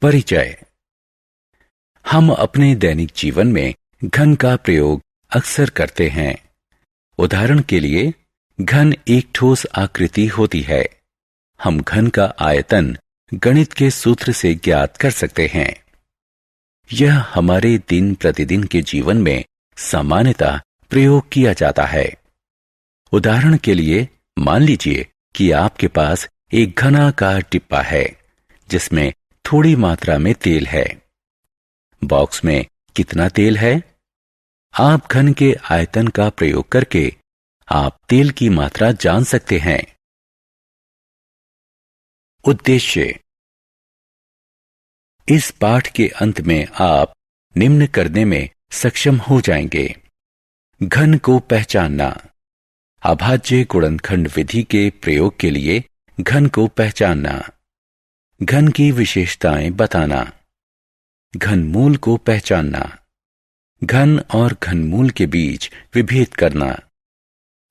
परिचय। हम अपने दैनिक जीवन में घन का प्रयोग अक्सर करते हैं। उदाहरण के लिए, घन एक ठोस आकृति होती है। हम घन का आयतन गणित के सूत्र से ज्ञात कर सकते हैं। यह हमारे दिन प्रतिदिन के जीवन में सामान्यतः प्रयोग किया जाता है। उदाहरण के लिए, मान लीजिए कि आपके पास एक घनाकार डिब्बा है जिसमें थोड़ी मात्रा में तेल है। बॉक्स में कितना तेल है? आप घन के आयतन का प्रयोग करके आप तेल की मात्रा जान सकते हैं। उद्देश्य। इस पाठ के अंत में आप निम्न करने में सक्षम हो जाएंगे: घन को पहचानना, अभाज्य गुणनखंड विधि के प्रयोग के लिए घन को पहचानना, घन की विशेषताएं बताना, घनमूल को पहचानना, घन और घनमूल के बीच विभेद करना,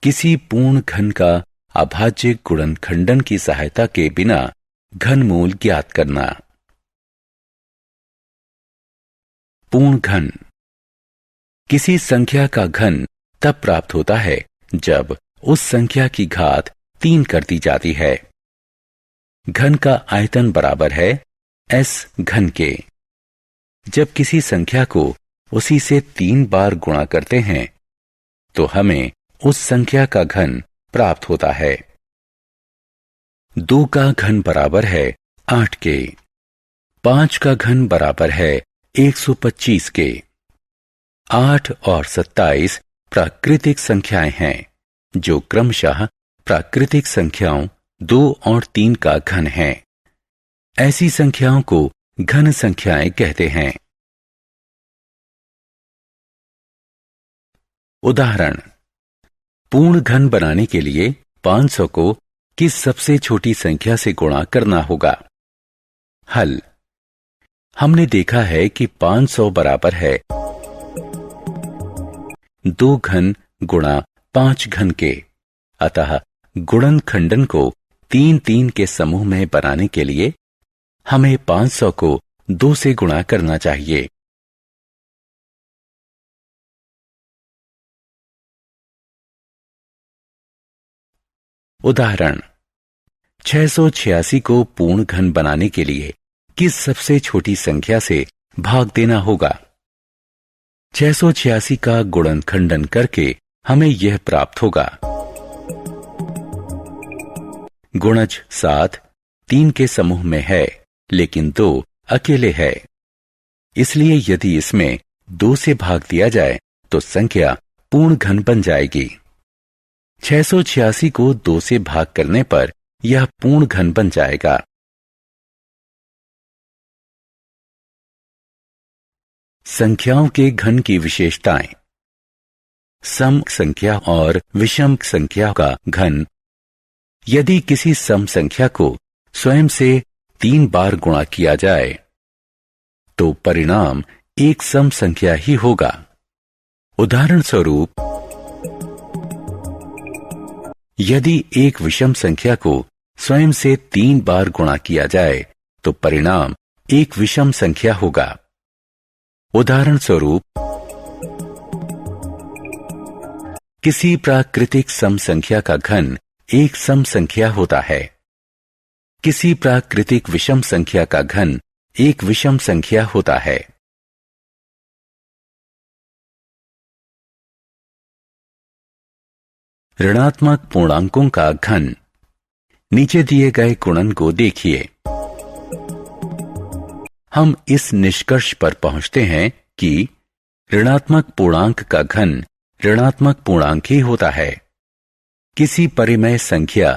किसी पूर्ण घन का अभाज्य गुणनखंडन की सहायता के बिना घनमूल ज्ञात करना। पूर्ण घन। किसी संख्या का घन तब प्राप्त होता है जब उस संख्या की घात 3 कर दी जाती है। घन का आयतन बराबर है s घन के। जब किसी संख्या को उसी से 3 बार गुणा करते हैं तो हमें उस संख्या का घन प्राप्त होता है। 2 का घन बराबर है 8 के। 5 का घन बराबर है 125 के। 8 और 27 प्राकृतिक संख्याएं हैं जो क्रमशः प्राकृतिक संख्याओं 2 और 3 का घन है। ऐसी संख्याओं को घन संख्याएं कहते हैं। उदाहरण: पूर्ण घन बनाने के लिए 500 को किस सबसे छोटी संख्या से गुणा करना होगा? हल: हमने देखा है कि 500 बराबर है 2 घन गुणा 5 घन के। अतः गुणनखंडन को 3-3 के समूह में बनाने के लिए हमें 500 को 2 से गुणा करना चाहिए। उदाहरण: 686 को पूर्ण घन बनाने के लिए किस सबसे छोटी संख्या से भाग देना होगा? 686 का गुणनखंडन करके हमें यह प्राप्त होगा: गुणज 7 3 के समूह में है लेकिन 2 अकेले है। इसलिए यदि इसमें 2 से भाग दिया जाए तो संख्या पूर्ण घन बन जाएगी। 686 को 2 से भाग करने पर यह पूर्ण घन बन जाएगा। संख्याओं के घन की विशेषताएं। सम संख्या और विषम संख्या का घन। यदि किसी सम संख्या को स्वयं से 3 बार गुणा किया जाए तो परिणाम एक सम संख्या ही होगा। उदाहरण स्वरूप, यदि एक विषम संख्या को स्वयं से 3 बार गुणा किया जाए तो परिणाम एक विषम संख्या होगा। उदाहरण स्वरूप, किसी प्राकृतिक सम संख्या का घन एक सम संख्या होता है। किसी प्राकृतिक विषम संख्या का घन एक विषम संख्या होता है। ऋणात्मक पूर्णांकों का घन। नीचे दिए गए गुणन को देखिए। हम इस निष्कर्ष पर पहुंचते हैं कि ऋणात्मक पूर्णांक का घन ऋणात्मक पूर्णांक ही होता है। किसी परिमेय संख्या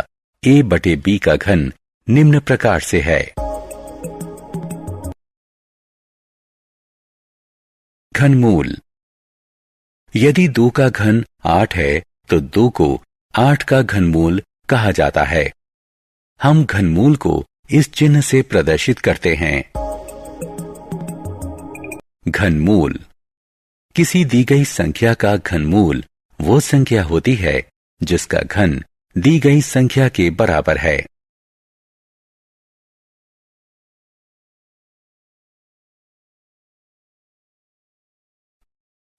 a/b का घन निम्न प्रकार से है। घनमूल। यदि 2 का घन 8 है तो 2 को 8 का घनमूल कहा जाता है। हम घनमूल को इस चिन्ह से प्रदर्शित करते हैं। घनमूल। किसी दी गई संख्या का घनमूल वो संख्या होती है जिसका घन दी गई संख्या के बराबर है।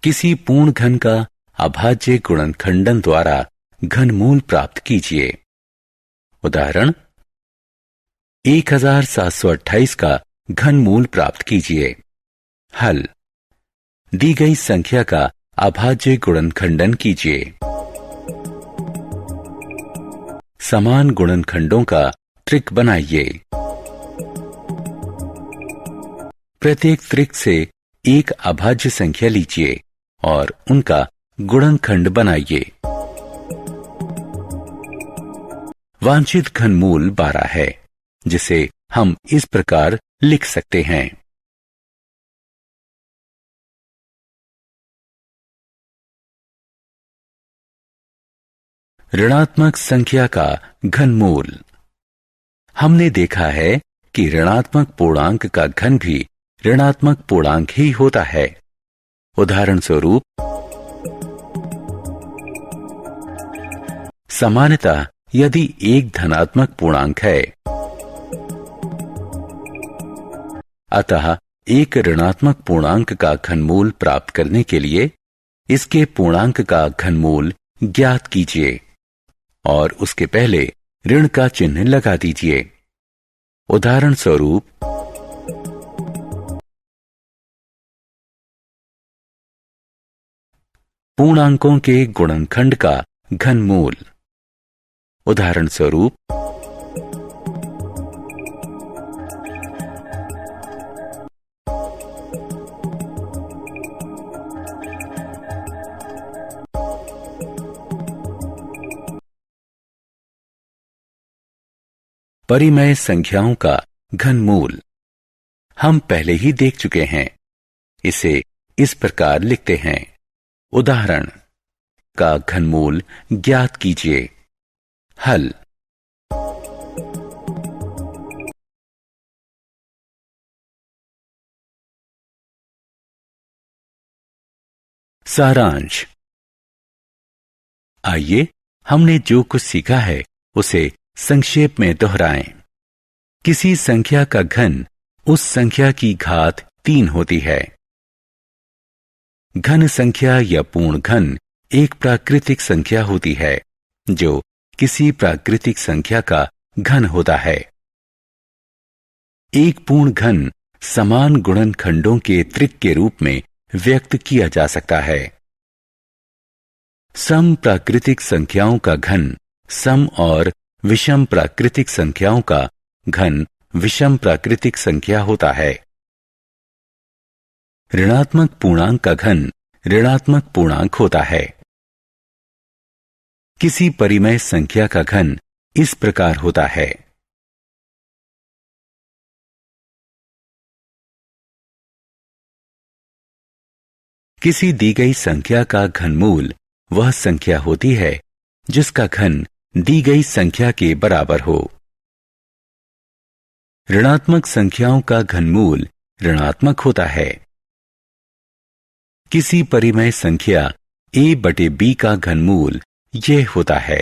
किसी पूर्ण घन का अभाज्य गुणनखंडन द्वारा घनमूल प्राप्त कीजिए। उदाहरण 1728 का घनमूल प्राप्त कीजिए। हल दी गई संख्या का अभाज्य गुणनखंडन कीजिए। समान गुणनखंडों का त्रिक बनाइए। प्रत्येक त्रिक से एक अभाज्य संख्या लीजिए और उनका गुणनखंड बनाइए। वांछित घनमूल 12 है, जिसे हम इस प्रकार लिख सकते हैं। ऋणात्मक संख्या का घनमूल। हमने देखा है कि ऋणात्मक पूर्णांक का घन भी ऋणात्मक पूर्णांक ही होता है। उदाहरण स्वरूप सामान्यतः यदि एक धनात्मक पूर्णांक है, अतः एक ऋणात्मक पूर्णांक का घनमूल प्राप्त करने के लिए इसके पूर्णांक का घनमूल ज्ञात कीजिए और उसके पहले ऋण का चिन्ह लगा दीजिए। उदाहरण स्वरूप पूर्णांकों के गुणनखंड का घनमूल। उदाहरण स्वरूप परिमेय संख्याओं का घनमूल हम पहले ही देख चुके हैं। इसे इस प्रकार लिखते हैं। उदाहरण का घनमूल ज्ञात कीजिए। हल सारांश। आइए हमने जो कुछ सीखा है उसे संक्षेप में दोहराएं। किसी संख्या का घन उस संख्या की घात 3 होती है। घन संख्या या पूर्ण घन एक प्राकृतिक संख्या होती है जो किसी प्राकृतिक संख्या का घन होता है। एक पूर्ण घन समान गुणनखंडों के त्रिक के रूप में व्यक्त किया जा सकता है। सम प्राकृतिक संख्याओं का घन सम और विषम प्राकृतिक संख्याओं का घन विषम प्राकृतिक संख्या होता है। ऋणात्मक पूर्णांक का घन ऋणात्मक पूर्णांक होता है। किसी परिमेय संख्या का घन इस प्रकार होता है। किसी दी गई संख्या का घनमूल वह संख्या होती है जिसका घन दी गई संख्या के बराबर हो। ऋणात्मक संख्याओं का घनमूल ऋणात्मक होता है। किसी परिमेय संख्या a/b का घनमूल यह होता है।